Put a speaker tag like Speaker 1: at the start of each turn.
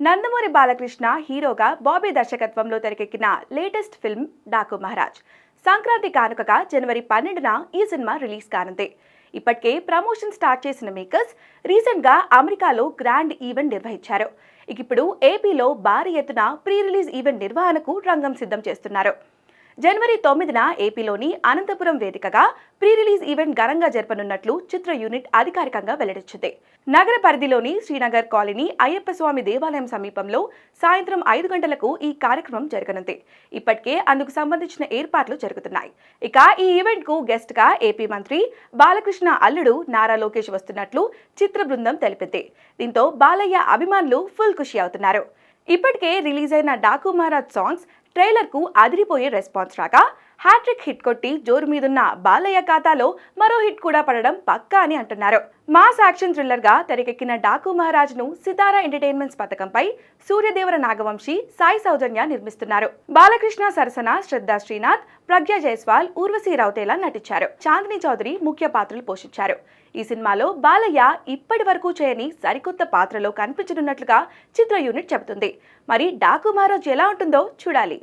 Speaker 1: నందమూరి బాలకృష్ణ హీరోగా బాబీ దర్శకత్వంలో తెరకెక్కిన లేటెస్ట్ ఫిల్మ్ డాకు మహారాజ్ సంక్రాంతి కానుకగా జనవరి 12న ఈ సినిమా రిలీజ్ కానుంది. ఇప్పటికే ప్రమోషన్ స్టార్ట్ చేసిన మేకర్స్ రీసెంట్గా అమెరికాలో గ్రాండ్ ఈవెంట్ నిర్వహించారు. ఇప్పుడు ఏపీలో భారీ ఎత్తున ప్రీ రిలీజ్ ఈవెంట్ నిర్వహణకు రంగం సిద్ధం చేస్తున్నారు. జనవరి 9న ఏపీలోని అనంతపురం వేదికగా ప్రీ రిలీజ్ ఈవెంట్ ఘనంగా జరపనున్నట్లు చిత్ర యూనిట్ అధికారికంగా వెల్లడించింది. నగర పరిధిలోని శ్రీనగర్ కాలనీ అయ్యప్ప స్వామి దేవాలయం సమీపంలో సాయంత్రం 5 గంటలకు ఈ కార్యక్రమం జరగనుంది. ఇప్పటికే అందుకు సంబంధించిన ఏర్పాట్లు జరుగుతున్నాయి. ఇక ఈ ఈవెంట్ కు గెస్ట్ గా ఏపీ మంత్రి బాలకృష్ణ అల్లుడు నారా లోకేష్ వస్తున్నట్లు చిత్ర బృందం తెలిపింది. దీంతో బాలయ్య అభిమానులు ఫుల్ ఖుషి అవుతున్నారు. ఇప్పటికే రిలీజ్ అయిన డాకు మహారాజ్ సాంగ్స్ ట్రైలర్ కు అదిరిపోయే రెస్పాన్స్ రాగా హ్యాట్రిక్ హిట్ కొట్టి జోరు మీదున్న బాలయ్య ఖాతాలో మరో హిట్ కూడా పడడం పక్కా అని అంటున్నారు. మాస్ యాక్షన్ థ్రిల్లర్ గా తెరకెక్కిన డాకు మహారాజ్ ను సితారా ఎంటర్టైన్మెంట్స్ పథకంపై సూర్యదేవర నాగవంశీ, సాయి సౌజన్య నిర్మిస్తున్నారు. బాలకృష్ణ సరసన శ్రద్ధా శ్రీనాథ్, ప్రజ్ఞా జైస్వాల్, ఊర్వశీ రౌతేలా నటించారు. చాందిని చౌదరి ముఖ్య పాత్రలు పోషించారు. ఈ సినిమాలో బాలయ్య ఇప్పటి వరకు చేయని సరికొత్త పాత్రలో కనిపించనున్నట్లుగా చిత్ర యూనిట్ చెబుతుంది. మరి డాకు మహారాజ్ ఎలా ఉంటుందో చూడాలి.